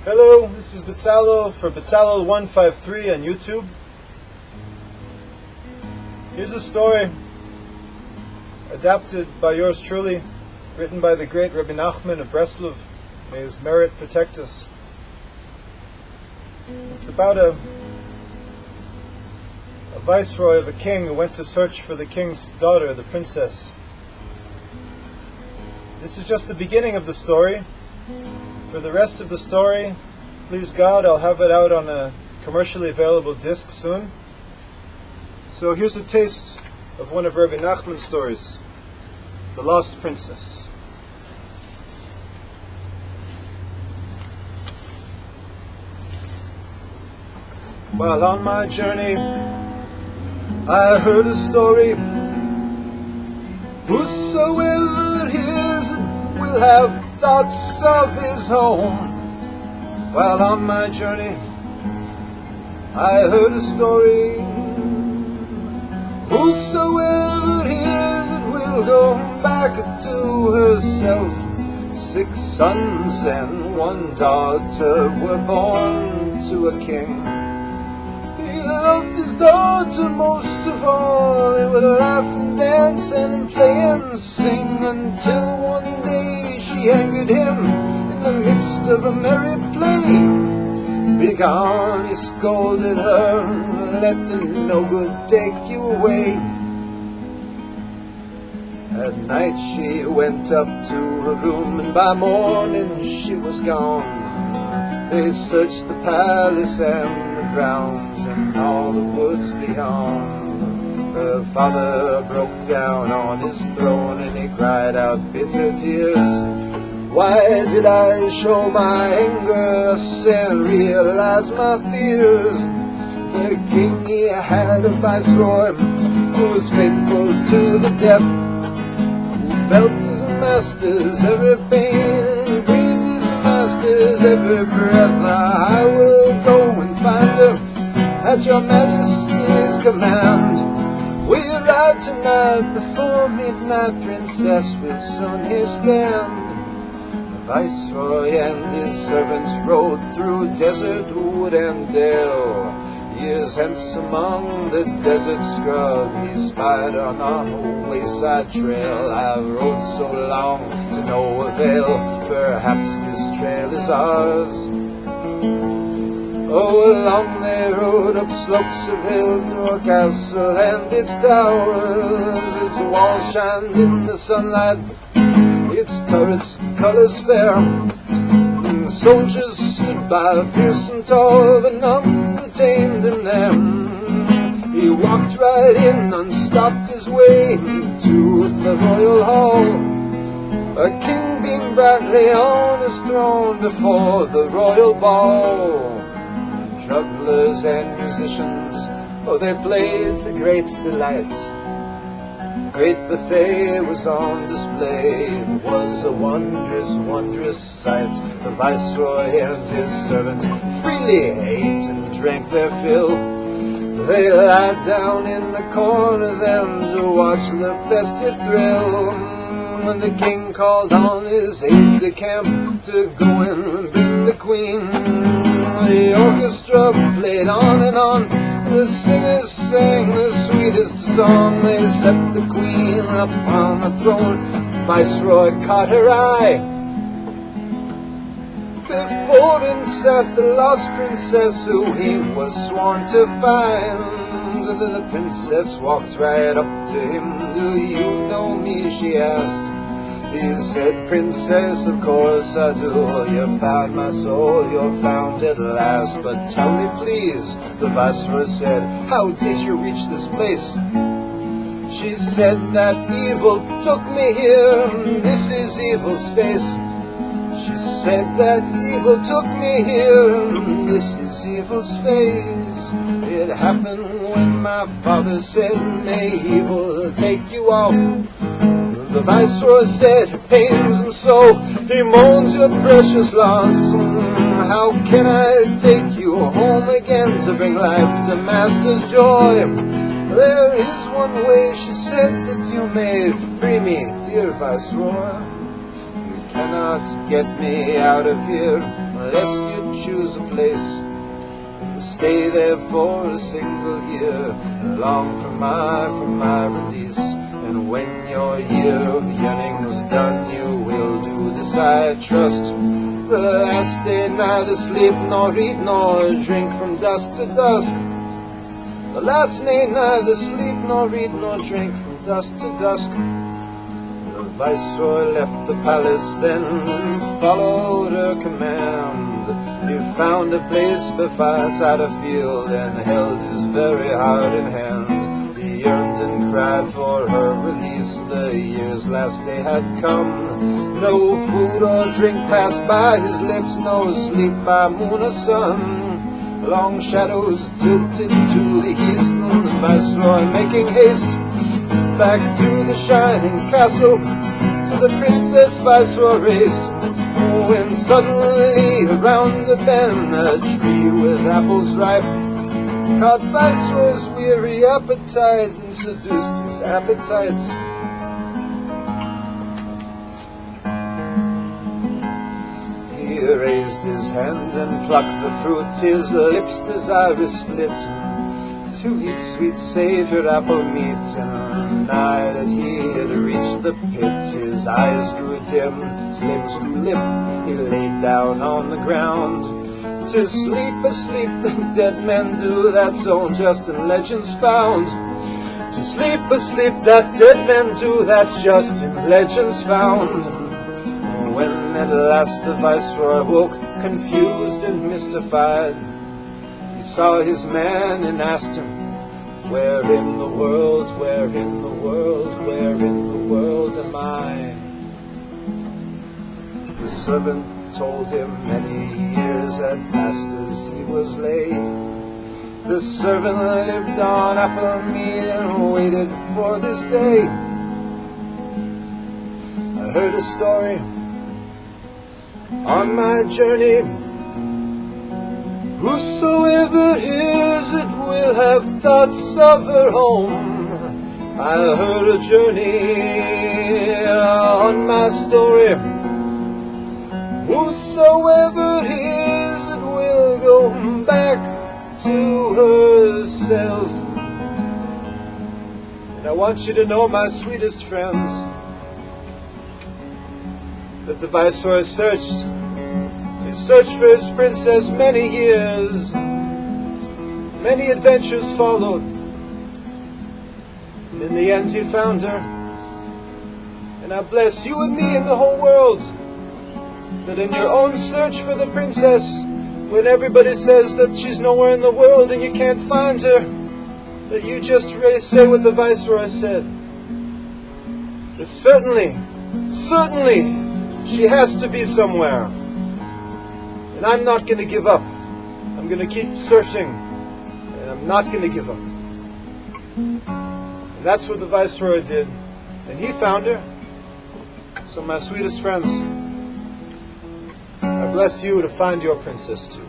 Hello, this is Breslov for Breslov153 on YouTube. Here's a story adapted by yours truly, written by the great Rebbe Nachman of Breslov. May his merit protect us. It's about a viceroy of a king who went to search for the king's daughter, the princess. This is just the beginning of the story. For the rest of the story, please God, I'll have it out on a commercially available disc soon. So here's a taste of one of Rebbe Nachman's stories, The Lost Princess. While on my journey, I heard a story. Whosoever hears it will have thoughts of his home. While on my journey, I heard a story. Whosoever hears it will go back to herself. 6 sons and 1 daughter were born to a king. He loved his daughter most of all. They would laugh and dance and play and sing until one day she angered him in the midst of a merry play. Begone, he scolded her, let the no good take you away. At night she went up to her room, and by morning she was gone. They searched the palace and the grounds and all the woods beyond. Her father broke down on his throne and he cried out bitter tears. Why did I show my anger and realize my fears? The king, he had a viceroy who was faithful to the death, who felt his master's every pain, breathed his master's every breath. I will go and find her at your majesty's command. Will you ride tonight before midnight, princess? Will soon here stand. The viceroy and his servants rode through desert, wood and dale. Years hence among the desert scrub, he spied on a wayside trail. I rode so long to no avail, perhaps this trail is ours. Oh, along they rode up slopes of hill to a castle and its towers. Its walls shined in the sunlight, its turrets colours fair. Soldiers stood by, fierce and tall, but none detained him there. He walked right in, unstopped his way to the royal hall. A king beamed brightly on his throne before the royal ball. Jugglers and musicians, oh, they played to great delight. Great buffet was on display. It was a wondrous, wondrous sight. The viceroy and his servants freely ate and drank their fill. They lied down in the corner then to watch the festive thrill. When the king called on his aide-de-camp to go and bring the queen, the orchestra played on and on. The singers sang the sweetest song. They set the queen up on the throne. Viceroy caught her eye. Before him sat the lost princess who he was sworn to find. The princess walked right up to him. Do you know me? She asked. He said, Princess, of course I do. You found my soul, you're found at last. But tell me please, the viceroy said, how did you reach this place? She said, that evil took me here, this is evil's face. She said, that evil took me here, this is evil's face. It happened when my father said, may evil take you off. The viceroy said, pains and so, he moans your precious loss. How can I take you home again to bring life to master's joy? There is one way, she said, that you may free me, dear viceroy. You cannot get me out of here. unless you choose a place. Stay there for a single year, long from my release. And when your year of yearning's done, you will do this, I trust. The last day neither sleep nor eat nor drink from dusk to dusk. The last day neither sleep nor eat nor drink from dusk to dusk. The viceroy left the palace then, followed her command. He found a place beside a field and held his very heart in hand. He yearned and cried for her release. The year's last day had come. No food or drink passed by his lips, no sleep by moon or sun. Long shadows tilted to the east, and the viceroy making haste back to the shining castle, to the princess viceroy raised. When suddenly around a bend, a tree with apples ripe caught viceroy's weary appetite and seduced his appetite. He raised his hand and plucked the fruit, his lips desirous split to eat sweet savor apple meat. And nigh that he had reached the pit, his eyes grew dim, his limbs grew limp. He laid down on the ground to sleep, asleep the dead men do. That's all just in legends found. To sleep, asleep that dead men do. That's just in legends found. When at last the viceroy woke, confused and mystified, he saw his man and asked him, where in the world, where in the world, where in the world am I? The servant told him many years had passed as he was lay. The servant lived on apple meat and waited for this day. I heard a story on my journey. Whosoever hears it will have thoughts of her home. I heard a journey on my story. Whosoever hears it will go back to herself. And I want you to know, my sweetest friends, that the viceroy searched. He searched for his princess many years. Many adventures followed. And in the end he found her. And I bless you and me and the whole world that in your own search for the princess, when everybody says that she's nowhere in the world and you can't find her, that you just say what the viceroy said. That certainly, she has to be somewhere. And I'm not going to give up. I'm going to keep searching. And I'm not going to give up. And that's what the viceroy did. And he found her. So my sweetest friends, I bless you to find your princess too.